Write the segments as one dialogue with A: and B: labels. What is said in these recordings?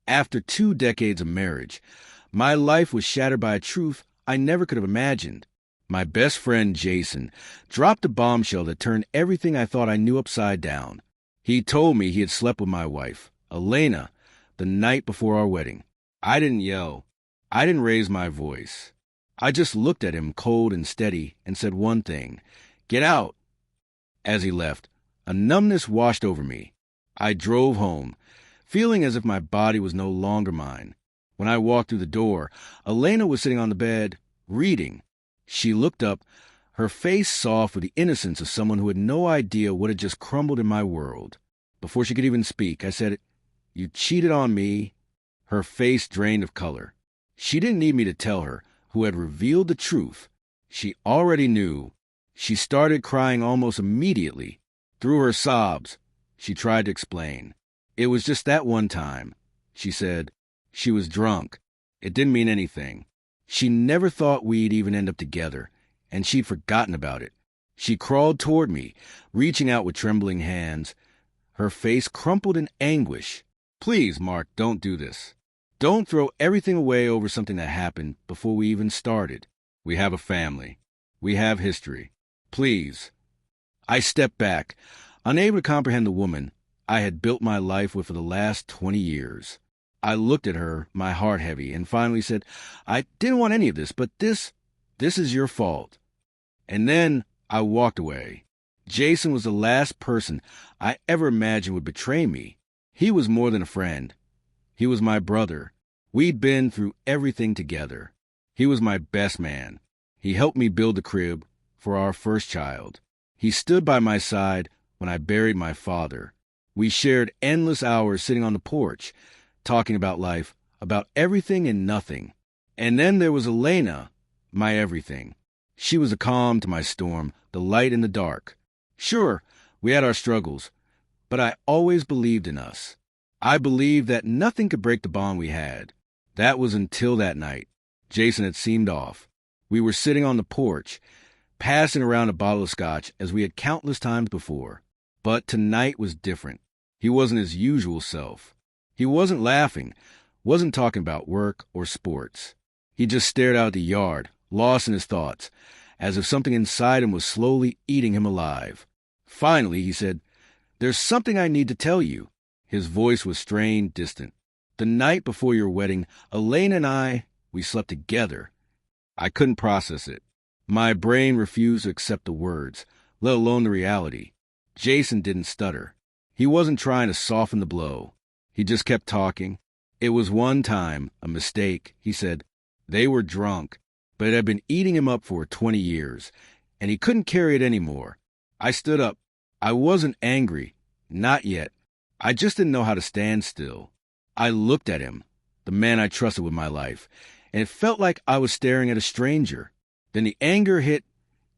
A: After 2 decades of marriage, my life was shattered by a truth I never could have imagined. My best friend, Jason, dropped a bombshell that turned everything I thought I knew upside down. He told me he had slept with my wife, Elena, the night before our wedding. I didn't yell. I didn't raise my voice. I just looked at him cold and steady and said one thing, "Get out." As he left, a numbness washed over me. I drove home, feeling as if my body was no longer mine. When I walked through the door, Elena was sitting on the bed, reading. She looked up, her face soft with the innocence of someone who had no idea what had just crumbled in my world. Before she could even speak, I said, "You cheated on me." Her face drained of color. She didn't need me to tell her, who had revealed the truth. She already knew. She started crying almost immediately. Through her sobs, she tried to explain. It was just that one time, she said. She was drunk. It didn't mean anything. She never thought we'd even end up together, and she'd forgotten about it. She crawled toward me, reaching out with trembling hands. Her face crumpled in anguish. "Please, Mark, don't do this. Don't throw everything away over something that happened before we even started. We have a family. We have history. Please." I stepped back, unable to comprehend the woman I had built my life with for the last 20 years. I looked at her, my heart heavy, and finally said, "I didn't want any of this, but this is your fault." And then I walked away. Jason was the last person I ever imagined would betray me. He was more than a friend. He was my brother. We'd been through everything together. He was my best man. He helped me build the crib for our first child. He stood by my side when I buried my father. We shared endless hours sitting on the porch, talking about life, about everything and nothing. And then there was Elena, my everything. She was a calm to my storm, the light in the dark. Sure, we had our struggles, but I always believed in us. I believed that nothing could break the bond we had. That was until that night. Jason had seemed off. We were sitting on the porch, passing around a bottle of scotch as we had countless times before. But tonight was different. He wasn't his usual self. He wasn't laughing, wasn't talking about work or sports. He just stared out at the yard, lost in his thoughts, as if something inside him was slowly eating him alive. Finally, he said, "There's something I need to tell you." His voice was strained, distant. "The night before your wedding, Elaine and we slept together." I couldn't process it. My brain refused to accept the words, let alone the reality. Jason didn't stutter. He wasn't trying to soften the blow. He just kept talking. "It was one time, a mistake," he said. "They were drunk, but it had been eating him up for 20 years, and he couldn't carry it anymore." I stood up. I wasn't angry. Not yet. I just didn't know how to stand still. I looked at him, the man I trusted with my life, and it felt like I was staring at a stranger. Then the anger hit,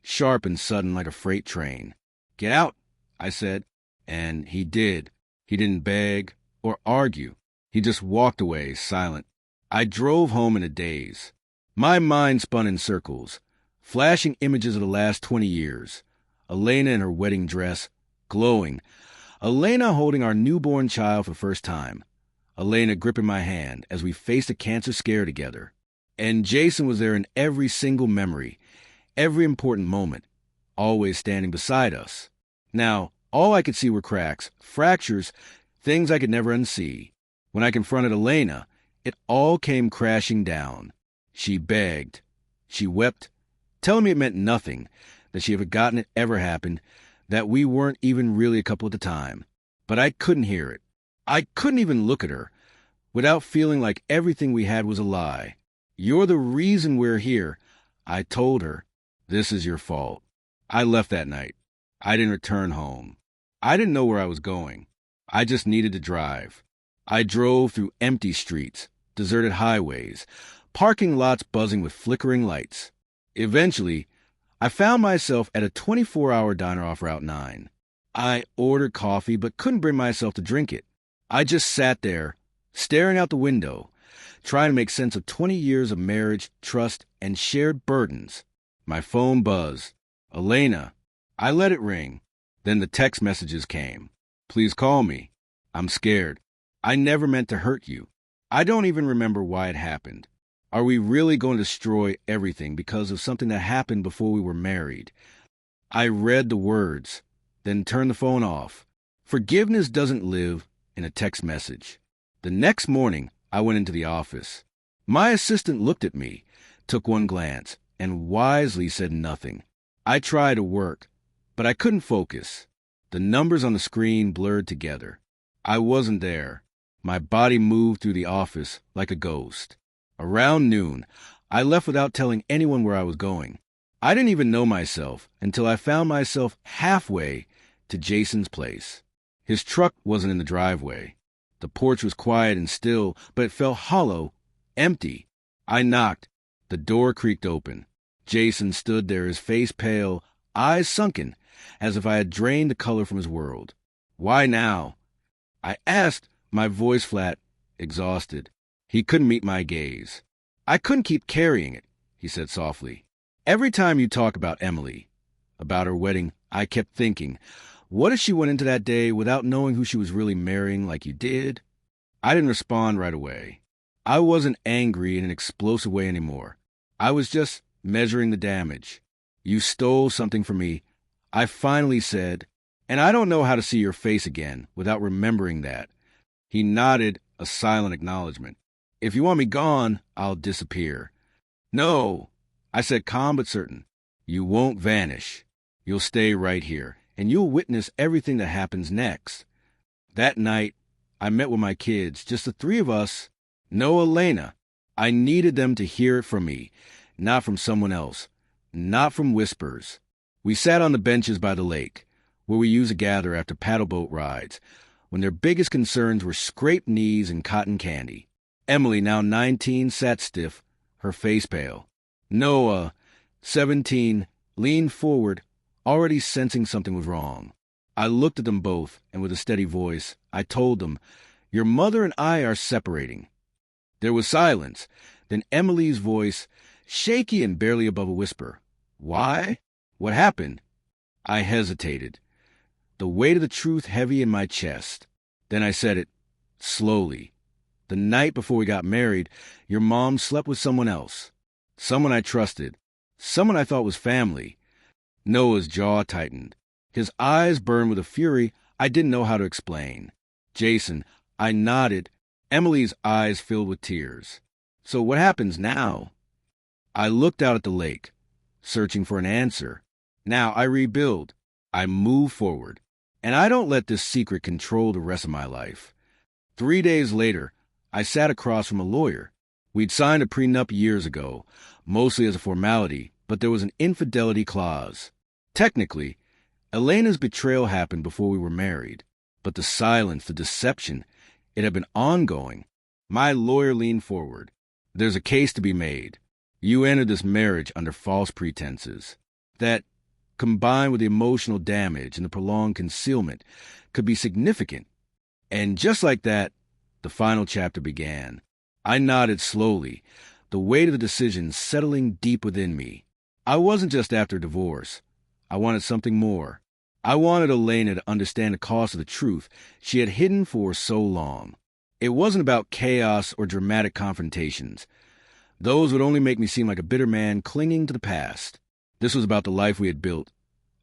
A: sharp and sudden like a freight train. "Get out," I said, and he did. He didn't beg or argue. He just walked away, silent. I drove home in a daze. My mind spun in circles, flashing images of the last 20 years. Elena in her wedding dress, glowing. Elena holding our newborn child for the first time. Elena gripping my hand as we faced a cancer scare together. And Jason was there in every single memory, every important moment, always standing beside us. Now, all I could see were cracks, fractures, things I could never unsee. When I confronted Elena, it all came crashing down. She begged. She wept, telling me it meant nothing, that she had forgotten it ever happened, that we weren't even really a couple at the time. But I couldn't hear it. I couldn't even look at her without feeling like everything we had was a lie. "You're the reason we're here," I told her. "This is your fault." I left that night. I didn't return home. I didn't know where I was going. I just needed to drive. I drove through empty streets, deserted highways, parking lots buzzing with flickering lights. Eventually, I found myself at a 24-hour diner off Route 9. I ordered coffee but couldn't bring myself to drink it. I just sat there, staring out the window, trying to make sense of 20 years of marriage, trust, and shared burdens. My phone buzzed. "Elena." I let it ring. Then the text messages came. "Please call me. I'm scared. I never meant to hurt you. I don't even remember why it happened. Are we really going to destroy everything because of something that happened before we were married? I read the words, then turned the phone off. Forgiveness doesn't live in a text message. The next morning, I went into the office. My assistant looked at me, took one glance, and wisely said nothing. I tried to work, but I couldn't focus. The numbers on the screen blurred together. I wasn't there. My body moved through the office like a ghost. Around noon, I left without telling anyone where I was going. I didn't even know myself until I found myself halfway to Jason's place. His truck wasn't in the driveway. The porch was quiet and still, but it felt hollow, empty. I knocked. The door creaked open. Jason stood there, his face pale, eyes sunken, as if I had drained the color from his world. "Why now?" I asked, my voice flat, exhausted. He couldn't meet my gaze. "I couldn't keep carrying it," he said softly. "Every time you talk about Emily, about her wedding, I kept thinking, what if she went into that day without knowing who she was really marrying like you did?" I didn't respond right away. I wasn't angry in an explosive way anymore. I was just measuring the damage. "You stole something from me," I finally said, "and I don't know how to see your face again without remembering that." He nodded, a silent acknowledgement. "If you want me gone, I'll disappear." "No," I said, calm but certain. "You won't vanish. You'll stay right here, and you'll witness everything that happens next." That night, I met with my kids, just the three of us. No Elena. I needed them to hear it from me, not from someone else, not from whispers. We sat on the benches by the lake, where we used to gather after paddle boat rides, when their biggest concerns were scraped knees and cotton candy. Emily, now 19, sat stiff, her face pale. Noah, 17, leaned forward, already sensing something was wrong. I looked at them both, and with a steady voice, I told them, "Your mother and I are separating." There was silence, then Emily's voice, shaky and barely above a whisper. "Why? What happened?" I hesitated, the weight of the truth heavy in my chest. Then I said it, slowly. "The night before we got married, your mom slept with someone else. Someone I trusted. Someone I thought was family." Noah's jaw tightened. His eyes burned with a fury I didn't know how to explain. "Jason," I nodded. Emily's eyes filled with tears. "So what happens now?" I looked out at the lake, searching for an answer. Now I rebuild. I move forward. And I don't let this secret control the rest of my life. 3 days later, I sat across from a lawyer. We'd signed a prenup years ago, mostly as a formality, but there was an infidelity clause. Technically, Elena's betrayal happened before we were married, but the silence, the deception, it had been ongoing. My lawyer leaned forward. "There's a case to be made. You entered this marriage under false pretenses. That, combined with the emotional damage and the prolonged concealment, could be significant." And just like that, the final chapter began. I nodded slowly, the weight of the decision settling deep within me. I wasn't just after divorce. I wanted something more. I wanted Elena to understand the cost of the truth she had hidden for so long. It wasn't about chaos or dramatic confrontations. Those would only make me seem like a bitter man clinging to the past. This was about the life we had built,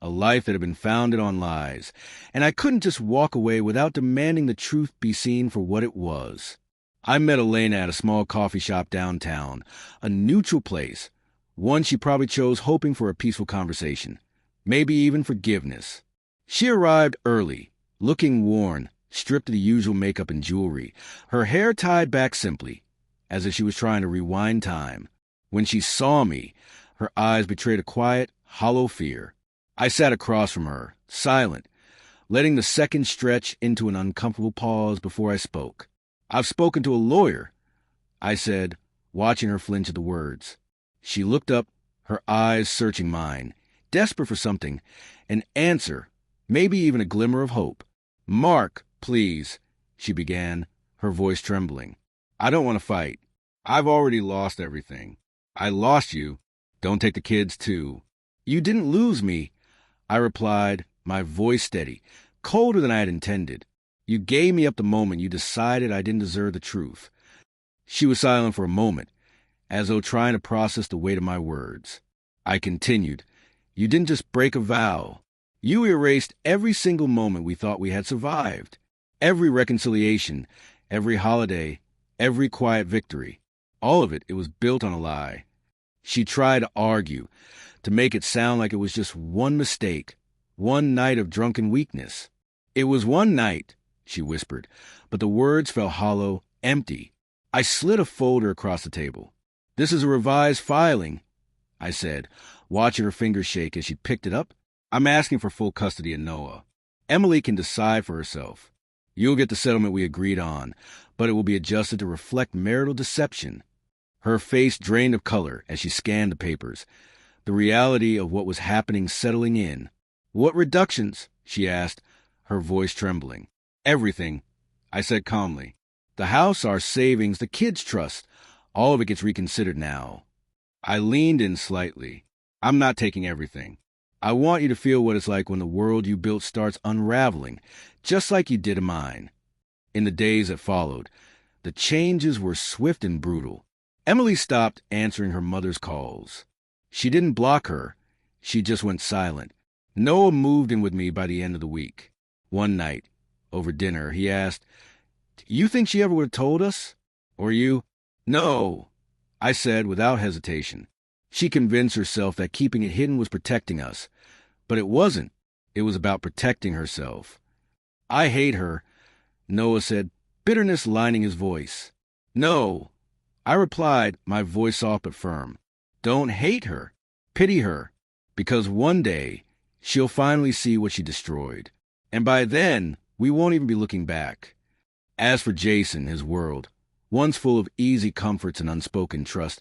A: a life that had been founded on lies, and I couldn't just walk away without demanding the truth be seen for what it was. I met Elena at a small coffee shop downtown, a neutral place, one she probably chose hoping for a peaceful conversation, maybe even forgiveness. She arrived early, looking worn, stripped of the usual makeup and jewelry, her hair tied back simply, as if she was trying to rewind time. When she saw me, her eyes betrayed a quiet, hollow fear. I sat across from her, silent, letting the seconds stretch into an uncomfortable pause before I spoke. "I've spoken to a lawyer," I said, watching her flinch at the words. She looked up, her eyes searching mine, desperate for something, an answer, maybe even a glimmer of hope. "Mark, please," she began, her voice trembling. "I don't want to fight. I've already lost everything. I lost you. Don't take the kids, too." "You didn't lose me," I replied, my voice steady, colder than I had intended. "You gave me up the moment you decided I didn't deserve the truth. She was silent for a moment, as though trying to process the weight of my words. I continued, "You didn't just break a vow. You erased every single moment we thought we had survived. Every reconciliation, every holiday, every quiet victory. All of it, it was built on a lie." She tried to argue, to make it sound like it was just one mistake, one night of drunken weakness. "It was one night," she whispered, but the words fell hollow, empty. I slid a folder across the table. "This is a revised filing," I said, watching her fingers shake as she picked it up. "I'm asking for full custody of Noah. Emily can decide for herself. You'll get the settlement we agreed on, but it will be adjusted to reflect marital deception." Her face drained of color as she scanned the papers, the reality of what was happening settling in. "What reductions?" she asked, her voice trembling. "Everything," I said calmly. "The house, our savings, the kids' trust, all of it gets reconsidered now." I leaned in slightly. "I'm not taking everything. I want you to feel what it's like when the world you built starts unraveling, just like you did in mine." In the days that followed, the changes were swift and brutal. Emily stopped answering her mother's calls. She didn't block her. She just went silent. Noah moved in with me by the end of the week. One night, over dinner, he asked, "You think she ever would have told us? Or you?" "No," I said without hesitation. She convinced herself that keeping it hidden was protecting us. But it wasn't. It was about protecting herself. "I hate her," Noah said, bitterness lining his voice. "No," I replied, my voice soft but firm. "Don't hate her. Pity her. Because one day, she'll finally see what she destroyed. And by then, we won't even be looking back." As for Jason, his world, once full of easy comforts and unspoken trust,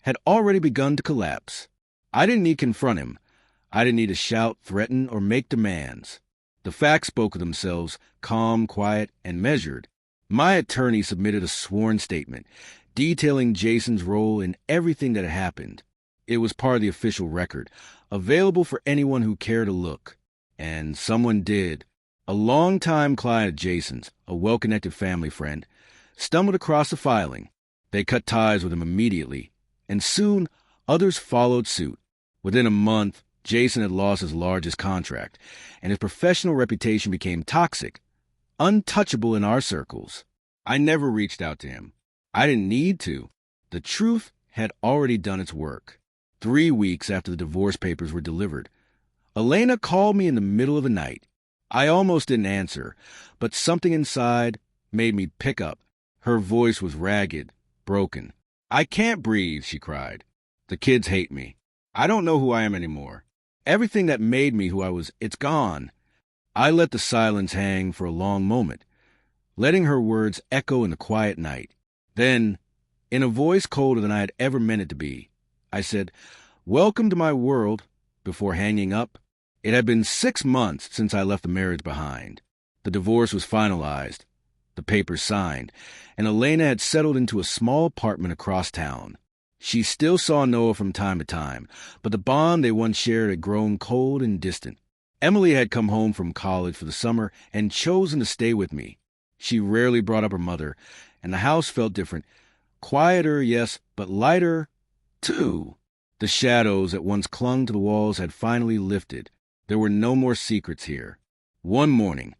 A: had already begun to collapse. I didn't need to confront him. I didn't need to shout, threaten, or make demands. The facts spoke of themselves, calm, quiet, and measured. My attorney submitted a sworn statement, detailing Jason's role in everything that had happened. It was part of the official record, available for anyone who cared to look. And someone did. A longtime client of Jason's, a well-connected family friend, stumbled across the filing. They cut ties with him immediately, and soon others followed suit. Within a month, Jason had lost his largest contract, and his professional reputation became toxic, untouchable in our circles. I never reached out to him. I didn't need to. The truth had already done its work. 3 weeks after the divorce papers were delivered, Elena called me in the middle of the night. I almost didn't answer, but something inside made me pick up. Her voice was ragged, broken. "I can't breathe," she cried. "The kids hate me. I don't know who I am anymore. Everything that made me who I was, it's gone." I let the silence hang for a long moment, letting her words echo in the quiet night. Then, in a voice colder than I had ever meant it to be, I said, "Welcome to my world," before hanging up. It had been 6 months since I left the marriage behind. The divorce was finalized, the papers signed, and Elena had settled into a small apartment across town. She still saw Noah from time to time, but the bond they once shared had grown cold and distant. Emily had come home from college for the summer and chosen to stay with me. She rarely brought up her mother, and the house felt different. Quieter, yes, but lighter, too. The shadows that once clung to the walls had finally lifted. There were no more secrets here. One morning,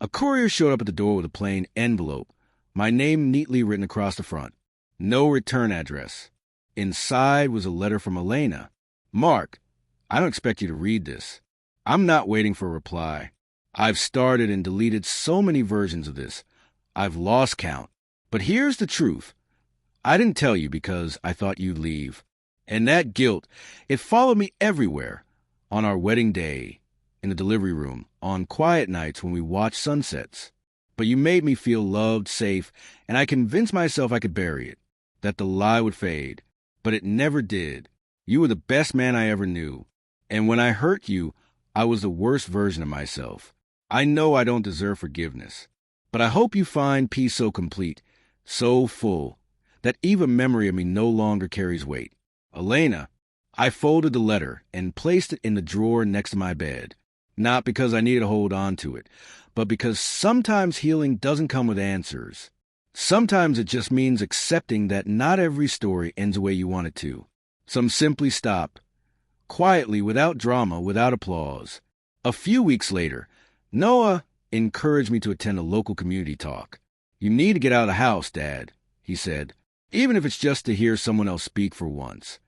A: a courier showed up at the door with a plain envelope, my name neatly written across the front. No return address. Inside was a letter from Elena. "Mark, I don't expect you to read this. I'm not waiting for a reply. I've started and deleted so many versions of this. I've lost count. But here's the truth. I didn't tell you because I thought you'd leave. And that guilt, it followed me everywhere. On our wedding day, in the delivery room, on quiet nights when we watched sunsets. But you made me feel loved, safe, and I convinced myself I could bury it, that the lie would fade. But it never did. You were the best man I ever knew. And when I hurt you, I was the worst version of myself. I know I don't deserve forgiveness. But I hope you find peace so complete, so full, that even memory of me no longer carries weight. Elena." I folded the letter and placed it in the drawer next to my bed. Not because I needed to hold on to it, but because sometimes healing doesn't come with answers. Sometimes it just means accepting that not every story ends the way you want it to. Some simply stop, quietly, without drama, without applause. A few weeks later, Noah encouraged me to attend a local community talk. "You need to get out of the house, Dad," he said, "even if it's just to hear someone else speak for once."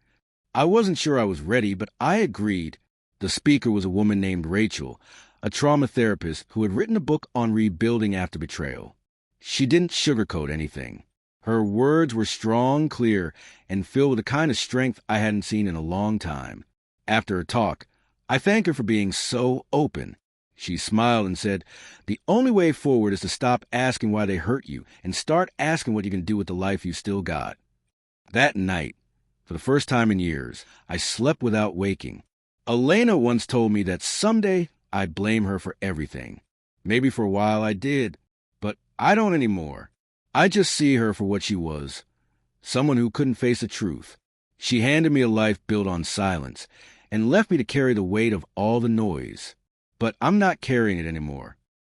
A: I wasn't sure I was ready, but I agreed. The speaker was a woman named Rachel, a trauma therapist who had written a book on rebuilding after betrayal. She didn't sugarcoat anything. Her words were strong, clear, and filled with the kind of strength I hadn't seen in a long time. After her talk, I thanked her for being so open. She smiled and said, "The only way forward is to stop asking why they hurt you and start asking what you can do with the life you still got." That night, for the first time in years, I slept without waking. Elena once told me that someday I'd blame her for everything. Maybe for a while I did, but I don't anymore. I just see her for what she was, someone who couldn't face the truth. She handed me a life built on silence and left me to carry the weight of all the noise. But I'm not carrying it anymore.